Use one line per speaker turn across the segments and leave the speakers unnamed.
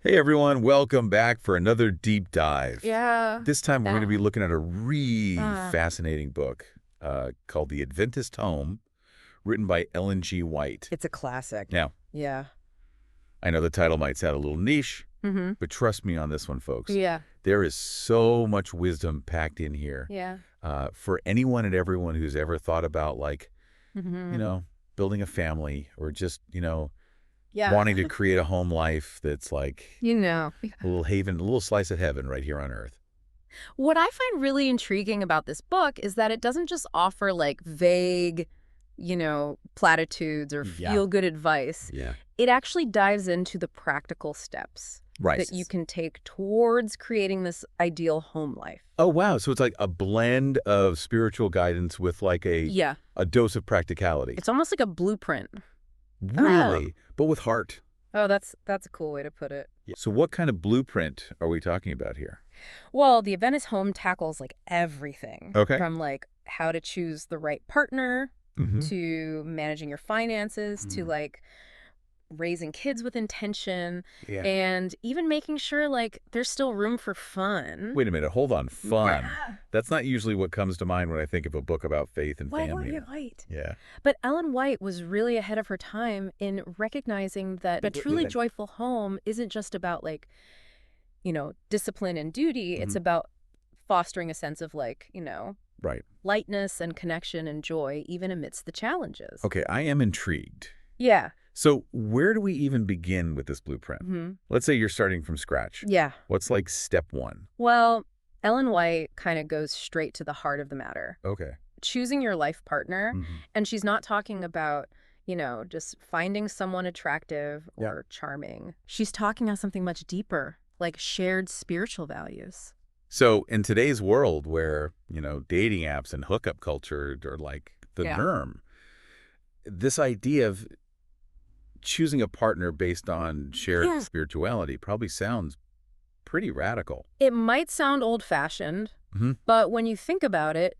Hey everyone, welcome back for another deep dive.
Yeah.
This time we're going to be
Ah,
looking at a really
ah.
fascinating book called The Adventist Home, written by Ellen G. White.
It's a classic.
Now,
Yeah.
I know the title might sound a little niche,
Mm-hmm.
but trust me on this one, folks.
Yeah.
There is so much wisdom packed in here
Yeah.
for anyone and everyone who's ever thought about, like, you
Mm-hmm.
know, building a family or just,
Yeah.
wanting to create a home life that's like
You know,
a little haven, a little slice of heaven right here on Earth.
what I find really intriguing about this book is that it doesn't just offer like vague, platitudes or
Yeah.
feel-good advice.
Yeah.
It actually dives into the practical steps
Right.
that you can take towards creating this ideal home life.
Oh, wow. So it's like a blend of spiritual guidance with like
Yeah.
a dose of practicality.
It's almost like a blueprint.
Really? But with heart.
Oh, that's a cool way to put it.
Yeah. So what kind of blueprint are we talking about here?
Well, the Adventist Home tackles like everything
Okay.
from like how to choose the right partner
Mm-hmm.
to managing your finances to like raising kids with intention
Yeah.
and even making sure like there's still room for fun.
Wait a minute. Hold on. Fun.
Yeah.
That's not usually what comes to mind when I think of a book about faith and
Well,
family.
you're right.
Yeah.
But Ellen White was really ahead of her time in recognizing that a truly joyful home isn't just about like, discipline and duty. It's about fostering a sense of like,
Right.
lightness and connection and joy, even amidst the challenges.
Okay. I am intrigued.
Yeah.
So where do we even begin with this blueprint?
Hmm.
Let's say you're starting from scratch.
Yeah.
What's like step one?
Well, Ellen White kind of goes straight to the heart of the matter.
Okay.
Choosing your life partner.
Mm-hmm.
And she's not talking about, just finding someone attractive
Yeah.
or charming. She's talking about something much deeper, like shared spiritual values.
So in today's world where, dating apps and hookup culture are like the
Yeah.
norm, this idea of choosing a partner based on shared
Yeah.
spirituality probably sounds pretty radical.
It might sound old-fashioned,
Mhm.
but when you think about it,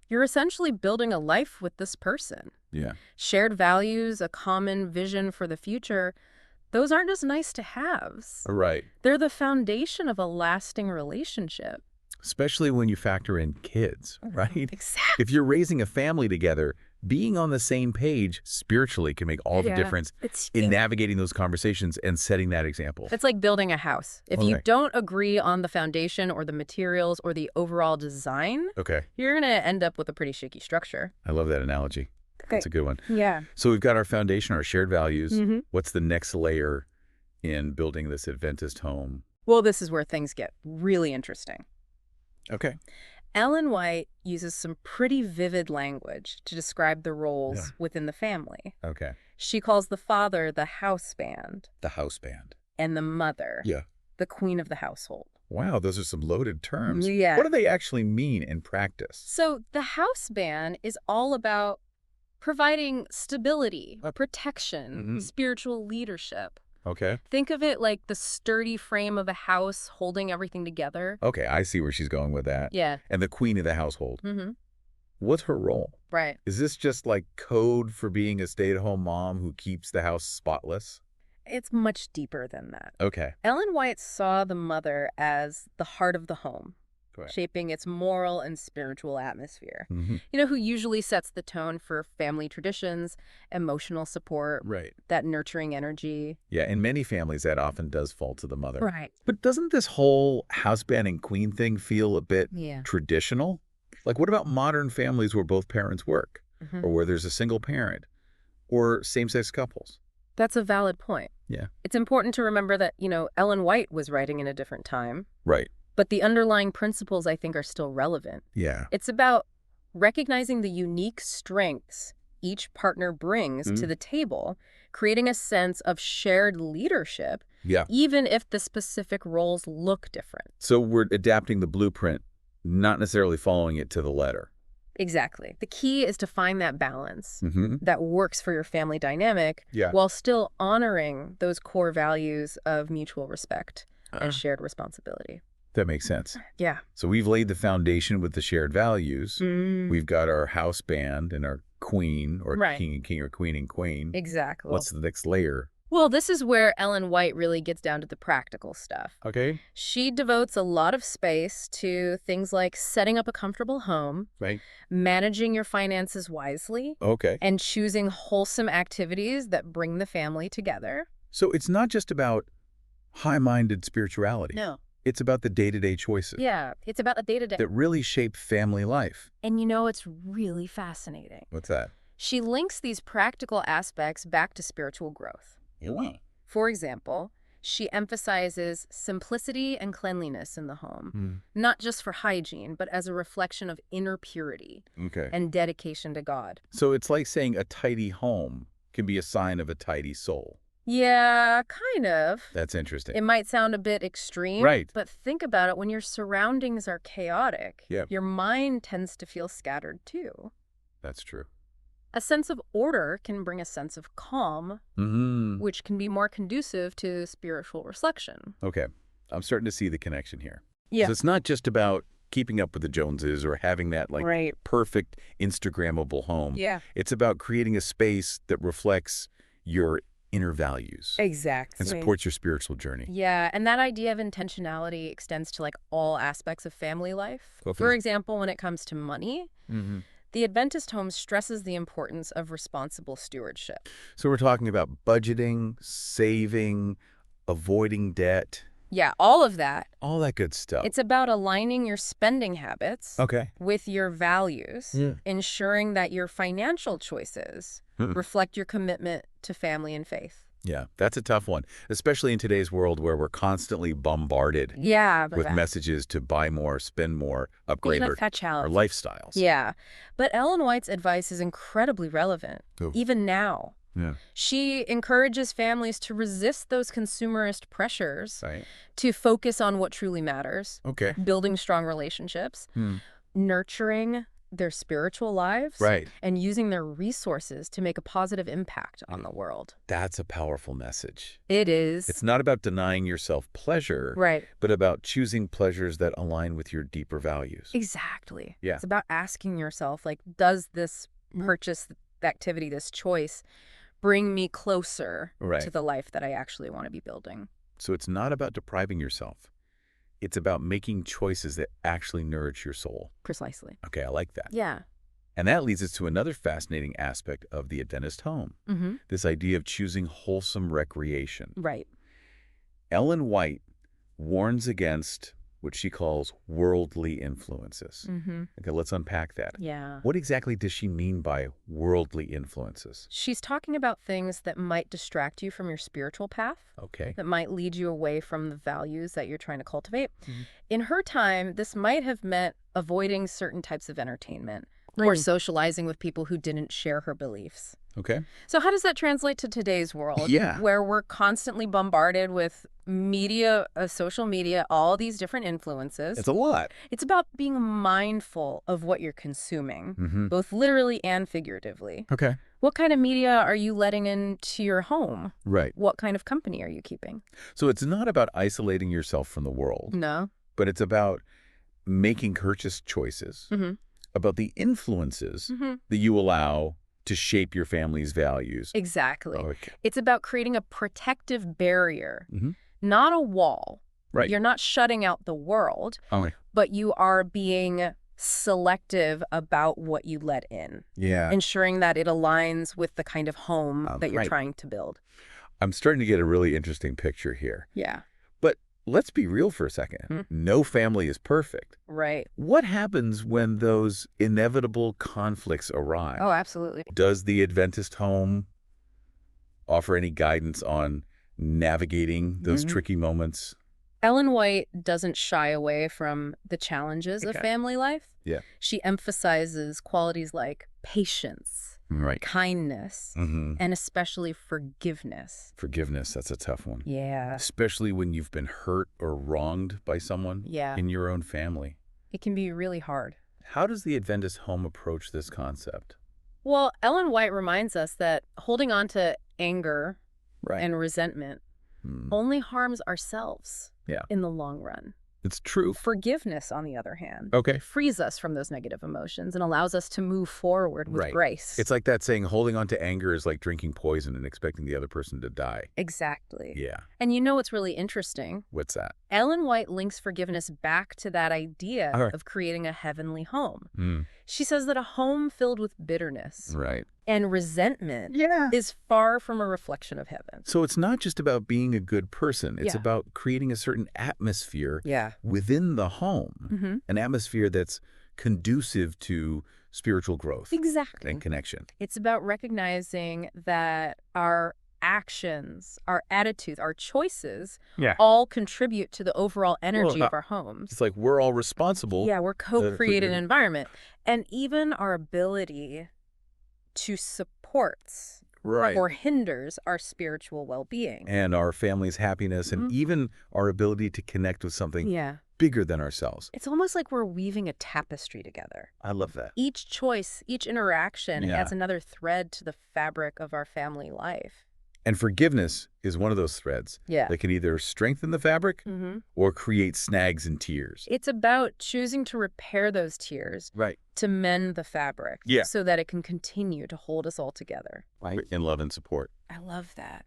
you're essentially building a life with this person.
Yeah.
Shared values, a common vision for the future, those aren't just nice to haves.
Right.
They're the foundation of a lasting relationship.
Especially when you factor in kids, right?
Exactly.
If you're raising a family together, being on the same page spiritually can make all the difference
It's
in navigating those conversations and setting that example.
It's like building a house. If you
Okay.
don't agree on the foundation or the materials or the overall design,
Okay.
you're going to end up with a pretty shaky structure.
I love that analogy. That's a good one.
Yeah.
So we've got our foundation, our shared values.
Mhm.
What's the next layer in building this Adventist home?
Well, this is where things get really interesting.
Okay.
Ellen White uses some pretty vivid language to describe the roles
Yeah.
within the family.
Okay.
She calls the father the house band
The house band.
and the mother
Yeah.
the queen of the household.
Wow, those are some loaded terms.
Yeah.
What do they actually mean in practice?
So the house band is all about providing stability, protection,
Mhm.
spiritual leadership.
Okay.
Think of it like the sturdy frame of a house holding everything together.
Okay, I see where she's going with that.
Yeah.
And the queen of the household.
Mm-hmm.
What's her role?
Right.
Is this just like code for being a stay-at-home mom who keeps the house spotless?
It's much deeper than that.
Okay.
Ellen White saw the mother as the heart of the home,
Correct.
shaping its moral and spiritual atmosphere.
Mm-hmm.
Who usually sets the tone for family traditions, emotional support,
Right.
that nurturing energy.
Yeah, in many families, that often does fall to the mother.
Right.
But doesn't this whole house band and queen thing feel a bit
Yeah.
traditional? Like, what about modern families where both parents work,
Mhm.
or where there's a single parent, or same-sex couples?
That's a valid point.
Yeah.
It's important to remember that, Ellen White was writing in a different time,
Right.
but the underlying principles, I think, are still relevant.
Yeah.
It's about recognizing the unique strengths each partner brings to the table, creating a sense of shared leadership,
Yeah.
even if the specific roles look different.
So we're adapting the blueprint, not necessarily following it to the letter.
Exactly. The key is to find that balance
Mm-hmm.
that works for your family dynamic
Yeah.
while still honoring those core values of mutual respect and shared responsibility.
That makes sense.
Yeah.
So we've laid the foundation with the shared values.
Mm.
We've got our house band and our queen, or
Right.
king and king, or queen and queen.
Exactly.
What's the next layer?
Well, this is where Ellen White really gets down to the practical stuff.
Okay.
She devotes a lot of space to things like setting up a comfortable home,
Right.
managing your finances wisely,
Okay.
and choosing wholesome activities that bring the family together.
So it's not just about high-minded spirituality.
No.
It's about the day-to-day choices
Yeah, it's about the day-to-day.
that really shape family life.
And it's really fascinating.
What's that?
She links these practical aspects back to spiritual growth.
Yeah.
For example, she emphasizes simplicity and cleanliness in the home, not just for hygiene, but as a reflection of inner purity
Okay.
and dedication to God.
So it's like saying a tidy home can be a sign of a tidy soul.
Yeah, kind of.
That's interesting.
It might sound a bit extreme,
Right.
but think about it. When your surroundings are chaotic,
Yeah.
your mind tends to feel scattered too.
That's true.
A sense of order can bring a sense of calm, which can be more conducive to spiritual reflection.
Okay. I'm starting to see the connection here.
Yeah.
So it's not just about keeping up with the Joneses or having that
Right.
perfect Instagrammable home.
Yeah.
It's about creating a space that reflects your inner values
Exactly.
and supports your spiritual journey.
Yeah, and that idea of intentionality extends to all aspects of family life.
Okay.
For example, when it comes to money, the Adventist Home stresses the importance of responsible stewardship.
So we're talking about budgeting, saving, avoiding debt,
Yeah, all of that.
all that good stuff.
It's about aligning your spending habits
Okay.
with your values, ensuring that your financial choices reflect your commitment to family and faith.
Yeah, that's a tough one, especially in today's world where we're constantly bombarded
Yeah,
with messages to buy more, spend more, upgrade our lifestyles.
Yeah, but Ellen White's advice is incredibly relevant, even now.
Yeah.
She encourages families to resist those consumerist pressures,
Right.
to focus on what truly matters,
Okay.
building strong relationships, nurturing their spiritual lives,
Right.
and using their resources to make a positive impact on the world.
That's a powerful message.
It is.
It's not about denying yourself pleasure,
Right.
but about choosing pleasures that align with your deeper values.
Exactly.
Yeah.
It's about asking yourself, does this purchase activity, this choice, bring me closer to the life that I actually want to be building?
So it's not about depriving yourself. It's about making choices that actually nourish your soul.
Precisely.
Okay, I like that.
Yeah.
And that leads us to another fascinating aspect of the Adventist home, this idea of choosing wholesome recreation.
Right.
Ellen White warns against what she calls worldly influences. Okay, let's unpack that.
Yeah.
What exactly does she mean by worldly influences?
She's talking about things that might distract you from your spiritual path,
Okay.
that might lead you away from the values that you're trying to cultivate. In her time, this might have meant avoiding certain types of entertainment or socializing with people who didn't share her beliefs.
Okay.
So how does that translate to today's world?
Yeah.
Where we're constantly bombarded with media, social media, all these different influences.
It's a lot.
It's about being mindful of what you're consuming, both literally and figuratively.
Okay.
What kind of media are you letting into your home?
Right.
What kind of company are you keeping?
So it's not about isolating yourself from the world,
No.
but it's about making purchase choices, about the influences that you allow to shape your family's values.
Exactly.
Okay.
It's about creating a protective barrier, not a wall.
Right.
You're not shutting out the world,
Okay.
but you are being selective about what you let in,
Yeah.
ensuring that it aligns with the kind of home that you're trying to build.
I'm starting to get a really interesting picture here.
Yeah.
But let's be real for a second. No family is perfect.
Right.
What happens when those inevitable conflicts arise?
Oh, absolutely.
Does the Adventist home offer any guidance on navigating those tricky moments?
Ellen White doesn't shy away from the challenges of family life.
Yeah.
She emphasizes qualities like patience,
Right.
kindness, and especially forgiveness.
Forgiveness, that's a tough one.
Yeah.
Especially when you've been hurt or wronged by someone
Yeah.
in your own family.
It can be really hard.
How does the Adventist home approach this concept?
Well, Ellen White reminds us that holding on to anger
Right.
and resentment only harms ourselves
Yeah.
in the long run.
It's true.
Forgiveness, on the other hand,
Okay.
frees us from those negative emotions and allows us to move forward with grace.
It's like that saying, holding on to anger is like drinking poison and expecting the other person to die.
Exactly.
Yeah.
And you know what's really interesting?
What's that?
Ellen White links forgiveness back to that idea
All right.
of creating a heavenly home.
Mm.
She says that a home filled with bitterness
Right.
and resentment
Yeah.
is far from a reflection of heaven.
So it's not just about being a good person. It's
Yeah.
about creating a certain atmosphere
Yeah.
within the home, an atmosphere that's conducive to spiritual growth
Exactly.
and connection.
It's about recognizing that our actions, our attitudes, our choices all contribute to the overall energy of our homes.
It's like we're all responsible.
Yeah, we're co-creating an environment. And even our ability to support or hinders our spiritual well-being.
And our family's happiness and even our ability to connect with something bigger than ourselves.
It's almost like we're weaving a tapestry together.
I love that.
Each choice, each interaction adds another thread to the fabric of our family life.
And forgiveness is one of those threads that can either strengthen the fabric or create snags and tears.
It's about choosing to repair those tears to mend the fabric so that it can continue to hold us all together.
In love and support.
I love that.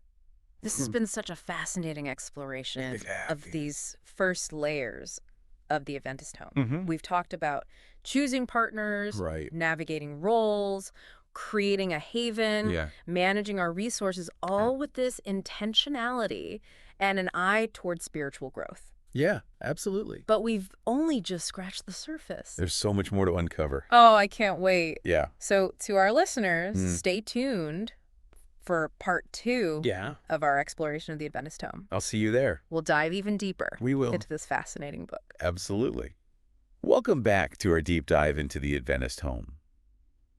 This has been such a fascinating exploration of these first layers of the Adventist home. We've talked about choosing partners, navigating roles, creating a haven, managing our resources, all with this intentionality and an eye towards spiritual growth.
Yeah, absolutely.
But we've only just scratched the surface.
There's so much more to uncover.
Oh, I can't wait.
Yeah.
So to our listeners, stay tuned for part 2 of our exploration of the Adventist home.
I'll see you there.
We'll dive even deeper into this fascinating book.
Absolutely. Welcome back to our deep dive into the Adventist home.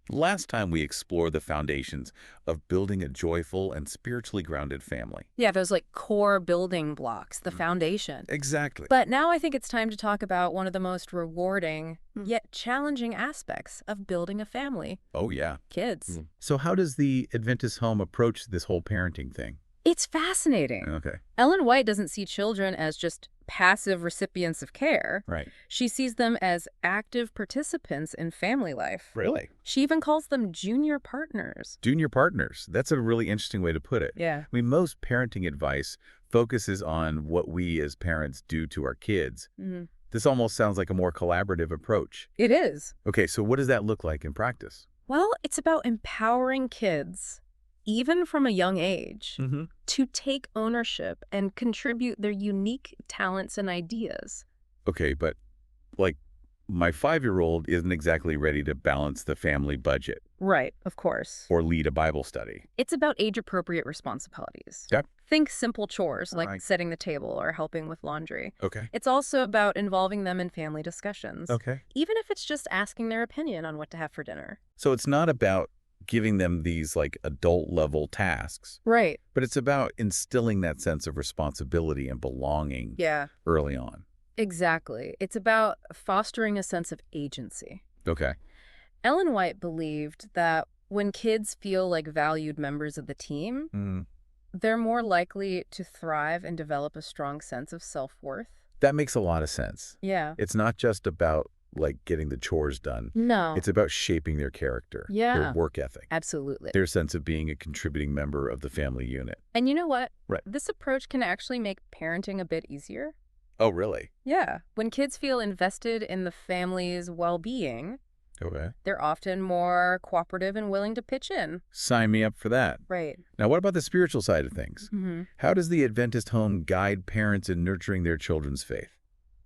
Last time we explored the foundations of building a joyful and spiritually grounded family.
Yeah, those like core building blocks, the foundation.
Exactly.
But now I think it's time to talk about one of the most rewarding yet challenging aspects of building a family.
Oh, yeah.
Kids.
So how does the Adventist home approach this whole parenting thing?
It's fascinating.
Okay.
Ellen White doesn't see children as just passive recipients of care.
Right.
She sees them as active participants in family life.
Really?
She even calls them junior partners.
Junior partners. That's a really interesting way to put it.
Yeah.
I mean, most parenting advice focuses on what we as parents do to our kids. This almost sounds like a more collaborative approach.
It is.
Okay, so what does that look like in practice?
Well, it's about empowering kids, even from a young age, to take ownership and contribute their unique talents and ideas.
Okay, but like my 5-year-old isn't exactly ready to balance the family budget.
Right, of course.
Or lead a Bible study.
It's about age-appropriate responsibilities.
Yep.
Think simple chores like setting the table or helping with laundry.
Okay.
It's also about involving them in family discussions.
Okay.
Even if it's just asking their opinion on what to have for dinner.
So it's not about giving them these like adult level tasks.
Right.
But it's about instilling that sense of responsibility and belonging early on.
Exactly. It's about fostering a sense of agency.
Okay.
Ellen White believed that when kids feel like valued members of the team, they're more likely to thrive and develop a strong sense of self-worth.
That makes a lot of sense.
Yeah.
It's not just about like getting the chores done.
No.
It's about shaping their character, their work ethic.
Absolutely.
Their sense of being a contributing member of the family unit.
And you know what?
Right.
This approach can actually make parenting a bit easier.
Oh, really?
Yeah. When kids feel invested in the family's well-being, they're often more cooperative and willing to pitch in.
Sign me up for that.
Right.
Now, what about the spiritual side of things? How does the Adventist home guide parents in nurturing their children's faith?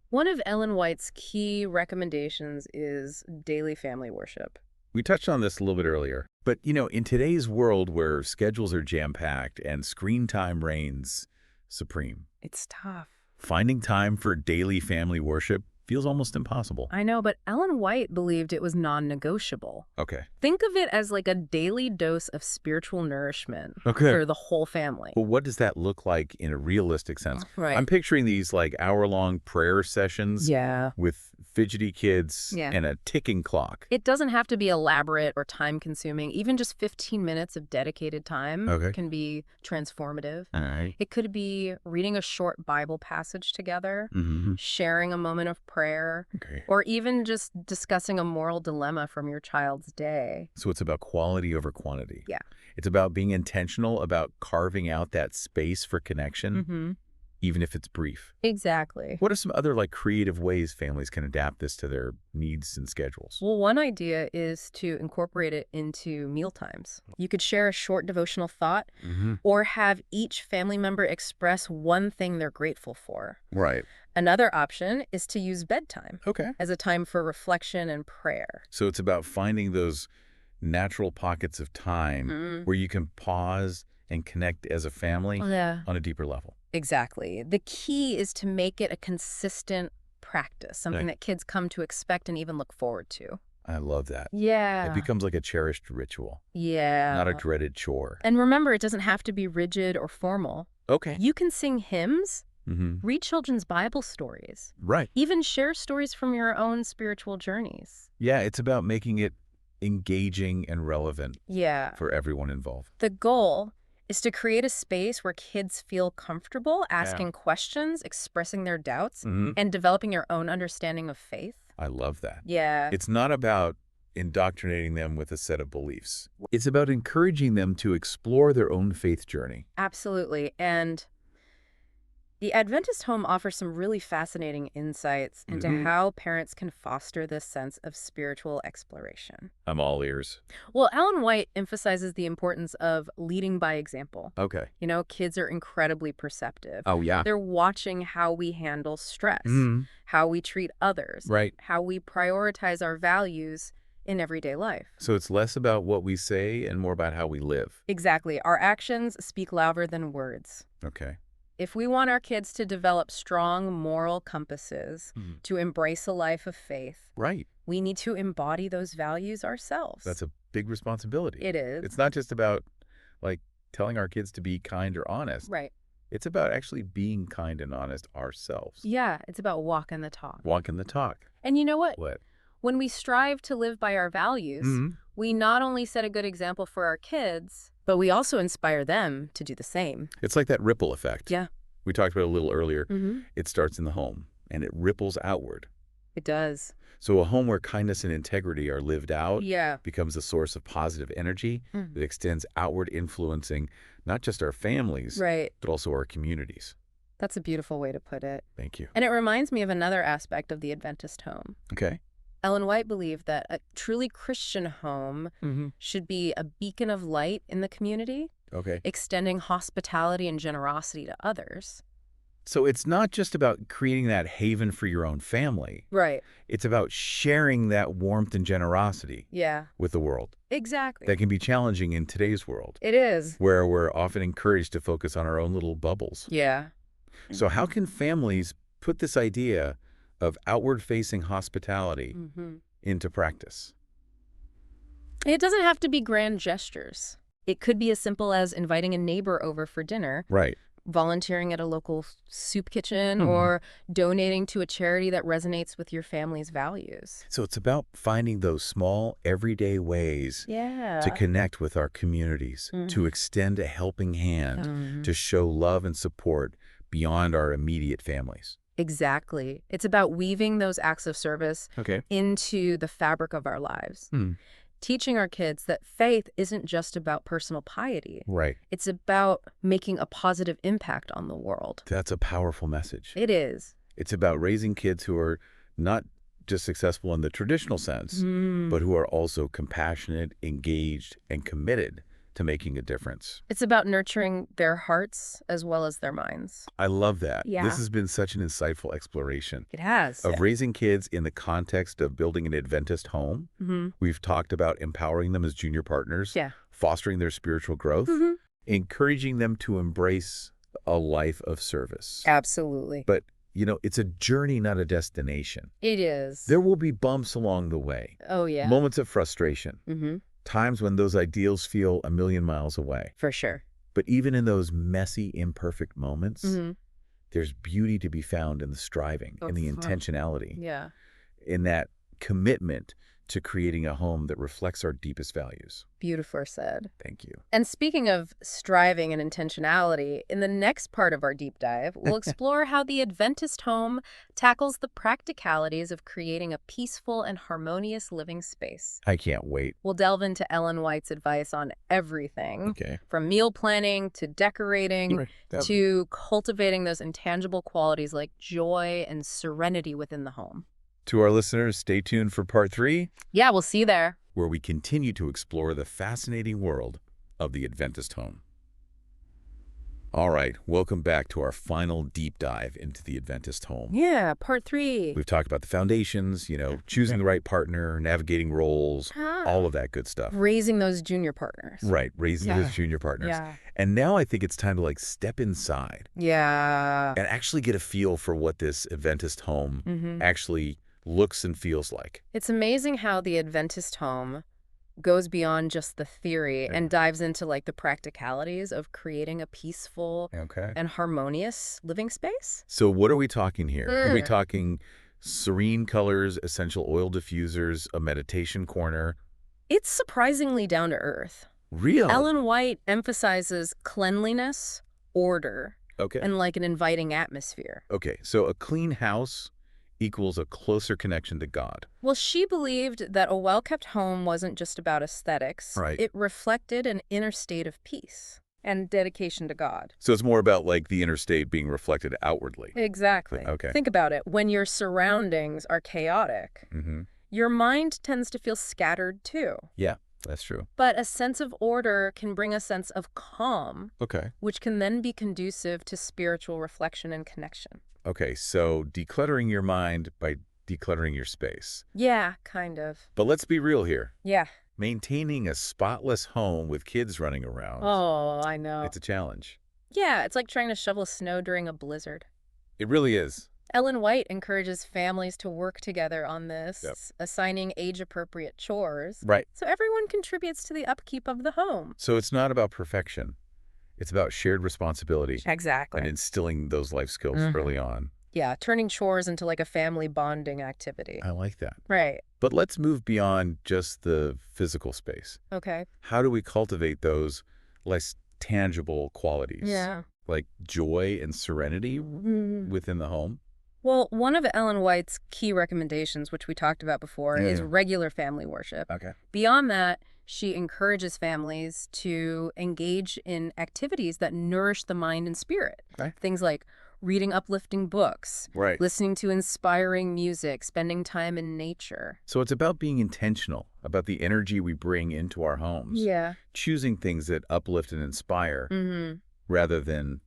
One of Ellen White's key recommendations is daily family worship.
We touched on this a little bit earlier, but you know, in today's world where schedules are jam-packed and screen time reigns supreme,
it's tough.
Finding time for daily family worship feels almost impossible.
I know, but Ellen White believed it was non-negotiable.
Okay.
Think of it as like a daily dose of spiritual nourishment for the whole family.
Well, what does that look like in a realistic sense?
Right.
I'm picturing these like hour-long prayer sessions with fidgety kids,
Yeah.
and a ticking clock.
It doesn't have to be elaborate or time-consuming. Even just 15 minutes of dedicated time
Okay.
can be transformative.
All right.
It could be reading a short Bible passage together,
Mm-hmm.
sharing a moment of prayer,
Okay.
or even just discussing a moral dilemma from your child's day.
So it's about quality over quantity.
Yeah.
It's about being intentional about carving out that space for connection,
Mm-hmm.
even if it's brief.
Exactly.
What are some other creative ways families can adapt this to their needs and schedules?
Well, one idea is to incorporate it into meal times. You could share a short devotional thought
Mm-hmm.
or have each family member express one thing they're grateful for.
Right.
Another option is to use bedtime
Okay.
as a time for reflection and prayer.
So it's about finding those natural pockets of time
Mm.
where you can pause and connect as a family
Yeah.
on a deeper level.
Exactly. The key is to make it a consistent practice, something
Okay.
that kids come to expect and even look forward to.
I love that.
Yeah.
It becomes like a cherished ritual,
Yeah.
not a dreaded chore.
And remember, it doesn't have to be rigid or formal.
Okay.
You can sing hymns,
Mm-hmm.
read children's Bible stories,
Right.
even share stories from your own spiritual journeys.
Yeah, it's about making it engaging and relevant
Yeah.
for everyone involved.
The goal is to create a space where kids feel comfortable asking questions, expressing their doubts,
Mm-hmm.
and developing your own understanding of faith.
I love that.
Yeah.
It's not about indoctrinating them with a set of beliefs. It's about encouraging them to explore their own faith journey.
Absolutely. And the Adventist Home offers some really fascinating insights into
Mhm.
how parents can foster this sense of spiritual exploration.
I'm all ears.
Well, Ellen White emphasizes the importance of leading by example.
Okay.
You know, kids are incredibly perceptive.
Oh, yeah.
They're watching how we handle stress,
Mhm.
how we treat others,
Right.
how we prioritize our values in everyday life.
So it's less about what we say and more about how we live.
Exactly. Our actions speak louder than words.
Okay.
If we want our kids to develop strong moral compasses,
Mhm.
to embrace a life of faith,
Right.
we need to embody those values ourselves.
That's a big responsibility.
It is.
It's not just about telling our kids to be kind or honest.
Right.
It's about actually being kind and honest ourselves.
Yeah, it's about walking the talk.
Walking the talk.
And you know what?
What?
When we strive to live by our values,
Mhm.
we not only set a good example for our kids, but we also inspire them to do the same.
It's like that ripple effect.
Yeah.
We talked about it a little earlier.
Mm-hmm.
It starts in the home and it ripples outward.
It does.
So a home where kindness and integrity are lived out
Yeah.
becomes a source of positive energy that extends outward, influencing not just our families,
Right.
but also our communities.
That's a beautiful way to put it.
Thank you.
And it reminds me of another aspect of the Adventist home.
Okay.
Ellen White believed that a truly Christian home
Mm-hmm.
should be a beacon of light in the community,
Okay.
extending hospitality and generosity to others.
So it's not just about creating that haven for your own family.
Right.
It's about sharing that warmth and generosity
Yeah.
with the world.
Exactly.
That can be challenging in today's world,
It is.
where we're often encouraged to focus on our own little bubbles.
Yeah.
So how can families put this idea of outward-facing hospitality
Mm-hmm.
into practice?
It doesn't have to be grand gestures. It could be as simple as inviting a neighbor over for dinner,
Right.
volunteering at a local soup kitchen,
Mhm.
or donating to a charity that resonates with your family's values.
So it's about finding those small, everyday ways
Yeah.
to connect with our communities, to
Mhm.
extend a helping hand,
Mhm.
to show love and support beyond our immediate families.
Exactly. It's about weaving those acts of service
Okay.
into the fabric of our lives.
Hmm.
Teaching our kids that faith isn't just about personal piety.
Right.
It's about making a positive impact on the world.
That's a powerful message.
It is.
It's about raising kids who are not just successful in the traditional sense,
Mm.
but who are also compassionate, engaged, and committed to making a difference.
It's about nurturing their hearts as well as their minds.
I love that.
Yeah.
This has been such an insightful exploration
It has.
of raising kids in the context of building an Adventist home.
Mm-hmm.
We've talked about empowering them as junior partners,
Yeah.
fostering their spiritual growth,
Mm-hmm.
encouraging them to embrace a life of service.
Absolutely.
But, it's a journey, not a destination.
It is.
There will be bumps along the way,
Oh, yeah.
moments of frustration,
Mm-hmm.
times when those ideals feel a million miles away.
For sure.
But even in those messy, imperfect moments,
Mm-hmm.
there's beauty to be found in the striving, in the
Oh,
intentionality.
Yeah.
in that commitment to creating a home that reflects our deepest values.
Beautifully said.
Thank you.
And speaking of striving and intentionality, in the next part of our deep dive, we'll explore how the Adventist home tackles the practicalities of creating a peaceful and harmonious living space.
I can't wait.
We'll delve into Ellen White's advice on everything,
Okay.
from meal planning to decorating
Right.
to cultivating those intangible qualities like joy and serenity within the home.
To our listeners, stay tuned for part 3,
Yeah, we'll see you there.
where we continue to explore the fascinating world of the Adventist home. All right, welcome back to our final deep dive into the Adventist home.
Yeah, part 3.
We've talked about the foundations, choosing the right partner, navigating roles, all of that good stuff.
Raising those junior partners.
Right, raising those junior partners.
Yeah.
And now I think it's time to step inside
Yeah.
and actually get a feel for what this Adventist home actually looks and feels like.
It's amazing how the Adventist home goes beyond just the theory and dives into the practicalities of creating a peaceful and harmonious living space.
So what are we talking here? Are we talking serene colors, essential oil diffusers, a meditation corner?
It's surprisingly down to earth.
Real?
Ellen White emphasizes cleanliness, order, and an inviting atmosphere.
Okay, so a clean house equals a closer connection to God.
Well, she believed that a well-kept home wasn't just about aesthetics.
Right.
It reflected an inner state of peace and dedication to God.
So it's more about the inner state being reflected outwardly.
Exactly.
Okay.
Think about it. When your surroundings are chaotic, your mind tends to feel scattered too.
Yeah, that's true.
But a sense of order can bring a sense of calm,
Okay.
which can then be conducive to spiritual reflection and connection.
Okay, so decluttering your mind by decluttering your space.
Yeah, kind of.
But let's be real here.
Yeah.
Maintaining a spotless home with kids running around,
Oh, I know.
it's a challenge.
Yeah, it's like trying to shovel snow during a blizzard.
It really is.
Ellen White encourages families to work together on this, assigning age-appropriate chores.
Right.
So everyone contributes to the upkeep of the home.
So it's not about perfection. It's about shared responsibility
Exactly.
and instilling those life skills early on.
Yeah, turning chores into a family bonding activity.
I like that.
Right.
But let's move beyond just the physical space.
Okay.
How do we cultivate those less tangible qualities?
Yeah.
Like joy and serenity within the home?
Well, one of Ellen White's key recommendations, which we talked about before, is regular family worship.
Okay.
Beyond that, she encourages families to engage in activities that nourish the mind and spirit.
Okay.
Things like reading uplifting books,
Right.
listening to inspiring music, spending time in nature.
So it's about being intentional, about the energy we bring into our homes.
Yeah.
Choosing things that uplift and inspire rather than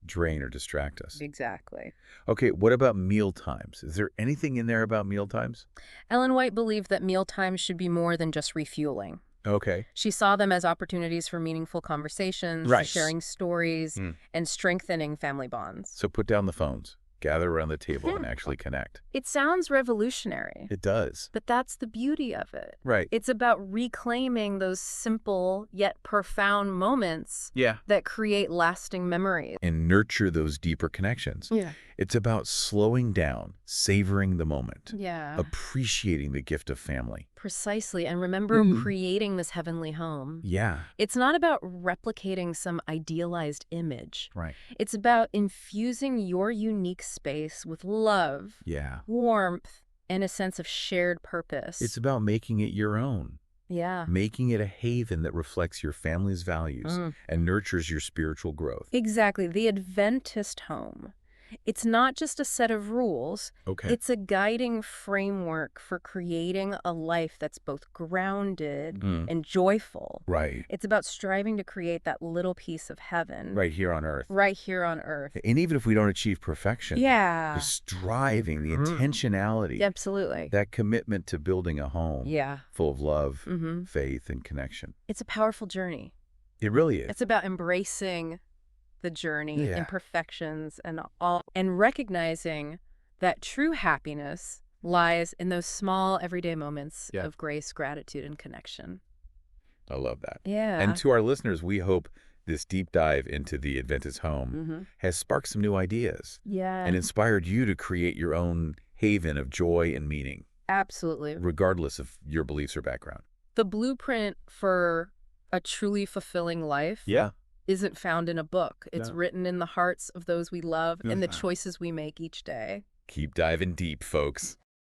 drain or distract us.
Exactly.
Okay, what about meal times? Is there anything in there about meal times?
Ellen White believed that meal times should be more than just refueling.
Okay.
She saw them as opportunities for meaningful conversations,
Right.
sharing stories, and strengthening family bonds.
So put down the phones, gather around the table, and actually connect.
It sounds revolutionary,
It does.
but that's the beauty of it.
Right.
It's about reclaiming those simple yet profound moments
Yeah.
that create lasting memories.
And nurture those deeper connections.
Yeah.
It's about slowing down, savoring the moment,
Yeah.
appreciating the gift of family.
Precisely. And remember creating this heavenly home.
Yeah.
It's not about replicating some idealized image.
Right.
It's about infusing your unique space with love,
Yeah.
warmth, and a sense of shared purpose.
It's about making it your own,
Yeah.
making it a haven that reflects your family's values and nurtures your spiritual growth.
Exactly. The Adventist home. It's not just a set of rules.
Okay.
It's a guiding framework for creating a life that's both grounded and joyful.
Right.
It's about striving to create that little piece of heaven.
Right here on earth.
Right here on earth.
And even if we don't achieve perfection,
Yeah.
the striving, the intentionality,
Absolutely.
that commitment to building a home
Yeah.
full of love, faith, and connection.
It's a powerful journey.
It really is.
It's about embracing the journey,
Yeah.
imperfections, and recognizing that true happiness lies in those small everyday moments of grace, gratitude, and connection.
I love that.
Yeah.
And to our listeners, we hope This deep dive into the Adventist home has sparked some new ideas
Yeah,
and inspired you to create your own haven of joy and meaning,
absolutely.
regardless of your beliefs or background.
The blueprint for a truly fulfilling life
Yeah.
isn't found in a book. It's
No.
written in the hearts of those we love and the
Yeah.
choices we make each day.
Keep diving deep, folks.